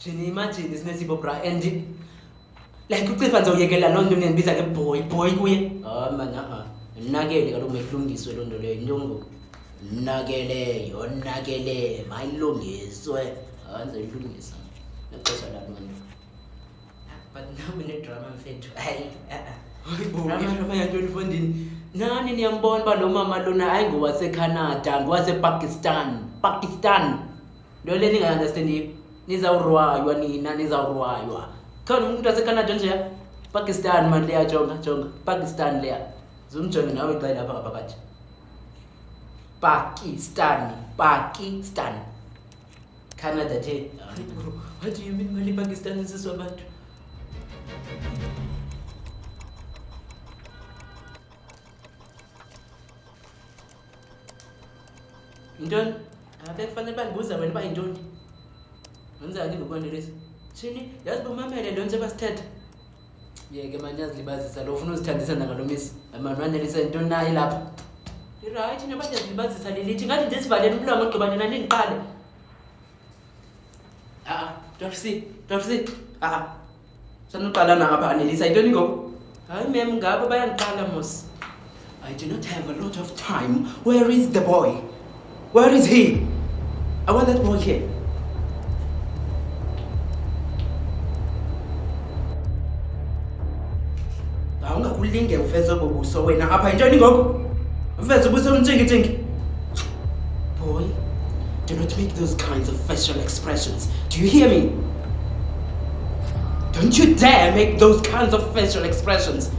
Jini imagine sinesipho bra and like ucifa nizawuyekela loo nto niyendibiza ke boy kuye. Man nakele kaloku mekulungiswe loo nto leyo into ngoku. Nakele mayilungiswe. Nizayilungisa nexesha lalo nto. But now drama mfethu. Drama yantoni mfondini? Nani niyambona uba lo mama lona ayingowaseCanada, ngowase-Pakistan. Nto le ningayi-understandiyo. Nizawurwaywa nina, nizawurwaywa. Khona umuntu waseCanada nje Pakistan manje leya jonga. Pakistan leya. Zumjonge nawe xa lapha ngaphakathi. Pakistan. Canada nje. What do you mean mali Pakistan siswa abantu? Intoni? Akufanele bandibuza wena uba yintoni? Wenzani ngokwanelisa? Shini, yazi bomamele lo nje basithetha. Yeke manje yazilibazisa lo ufuna uzithandisa nangalo misi. Manje wanelisa intoni naye lapha? Right nje manje yazilibazisa lelithi ngathi nje sivalele umlomo ogqibane nani niqale. Dr. C. Sanuqala ngapha anelisa intoni ngoku? Hayi mem ngabo bayangiqala mos. I do not have a lot of time. Where is the boy? Where is he? I want that boy here. Awungakulinge uveze bobuso wena apha intoni ngoku? Uveze ubuso untshingitshingit. Boy, do not make those kinds of facial expressions. Do you hear me? Don't you dare make those kinds of facial expressions.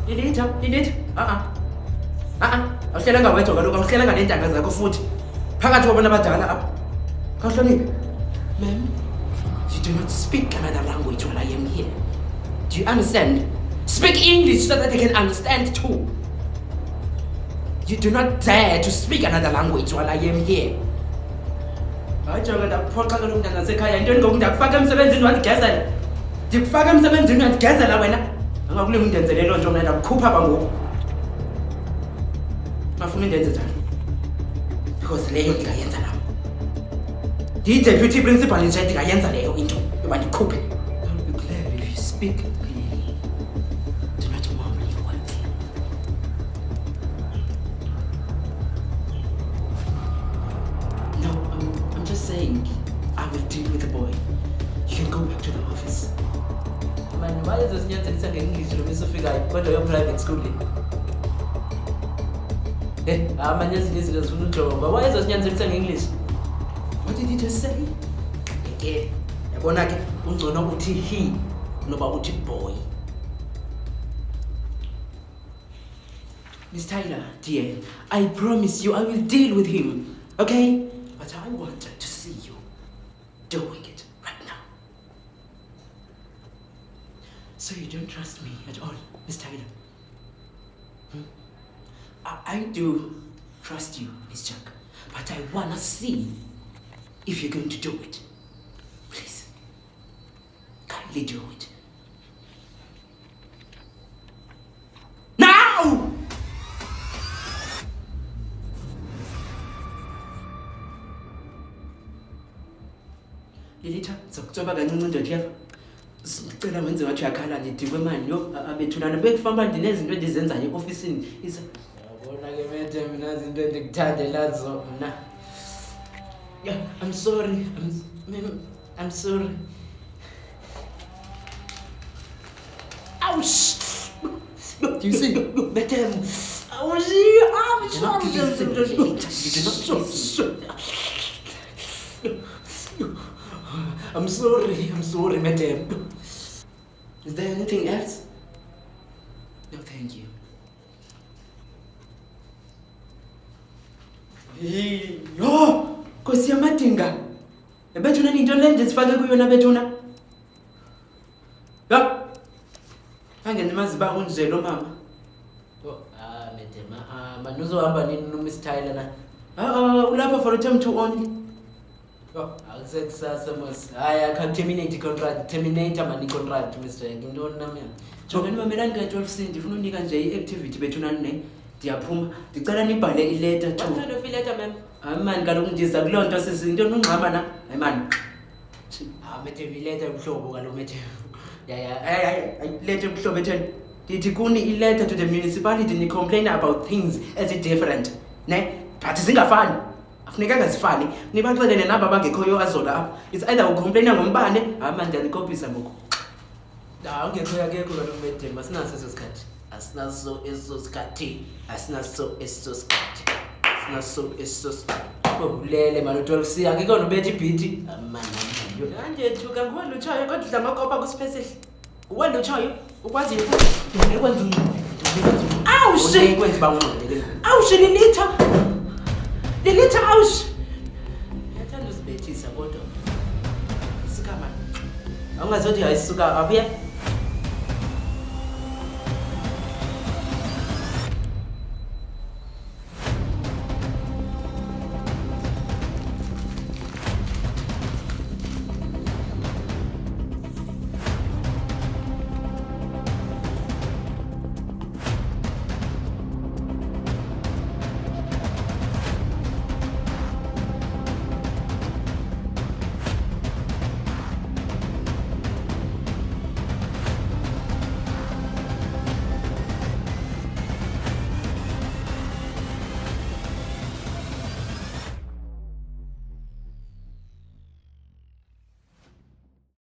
Lilitha. Awuhlelanga wedwa kaloku, awuhlelanga neentanga zakho futhi. Phakathi kwabantu abadala apha. Khawuhloniphe. Ma'am, you do not speak another language while I am here. Do you understand? Speak English so that I can understand too. You do not dare to speak another language while I am here. Hayi jonga ndakuphoxa kaloku mntana sekhaya intoni ngoku ndakufaka emsebenzini wandigezela. Ndikufaka emsebenzini wandigezela wena. Angakule undenzele loo nto mna ndakukhupha apha ngoku. Mafuna undenze njani? Because leyo ndingayenza nam. Ndiyi-deputy principal nje ndingayenza leyo into yoba ndikhuphe. I'll be glad if you speak clearly. Do not mumble your words. No, I'm just saying I will deal with the boy. You can go back to the office. Man, why is this nyanzelisa nge-English lo misofikayo kodwa yo private school le? Manje ezinye izinto zifuna ujonga. Why is this nyanzelisa nge-English? What did he just say? Again, yabona ke ungcono uthi he noba uthi boy. Miss Tyler, dear, I promise you I will deal with him, okay? But I wanted to see you doing it right now. So you don't trust me at all, Miss Tyler? I do trust you, Miss Jack, but I wanna see if you're going to do it. Please, kindly do it. Now! Lilitha, zokutsoba kancinci ndoda yapha. Sicela wenze wathi uyakhala ndidikwe mani yo abethunana bekufamba ndinezinto endizenzayo eofisini. Yabona ke mede mina izinto endikuthandela zona. Yeah, I'm sorry. I'm sorry. Ouch! Do you see? Madam, I'm sorry, madam. Is there anything else? No, thank you. Yo! Kosi yamadinga. Ebethuna into le ndisifake kuyona bethuna. Yo! Angene maziba unje lo mama. Madam, manuzohamba nini no Miss Tyler na? Ulapha for a term two only. Akusekusasa mos. Hayi I terminate contract. Terminate mani contract Mr. Ngintoni nami. Jonga nimamelani ka 12 cent ifuna unika nje iactivity bethuna ne. Ndiyaphuma. Ndicela nibhale ileta to. What kind of letter, ma'am? Hayi man kaloku ndiza kuloo nto sizinto nongxama na. Hayi man. Mete ileta yobuhlobo kaloku mete. Ileta yobuhlobo etheni. Ndithi kuni ileta to the municipality ni complain about things as different. Ne? But zingafani. Afunekanga zifani. Nibaxelele naba bangekhoyo azola apha. It's either ucomplaina ngombane, hayi man ndiyanikopisa ngoku. Ungekho yakekho kaloku mete, masinaso eso sikhathi. Asinaso eso sikhathi. Ulele man uTolisi akekho nobetha ibhithi. Man. Kanje thuka nguwalutshayo kodwa udla amakopa kusipesihla. Uwalutshayo ukwazi ukwenza awushi Ukwenza bangqonele. awushi lilitha awushi yathanda uzibethisa kodwa Suka man. Awungazothi hayisuka apha.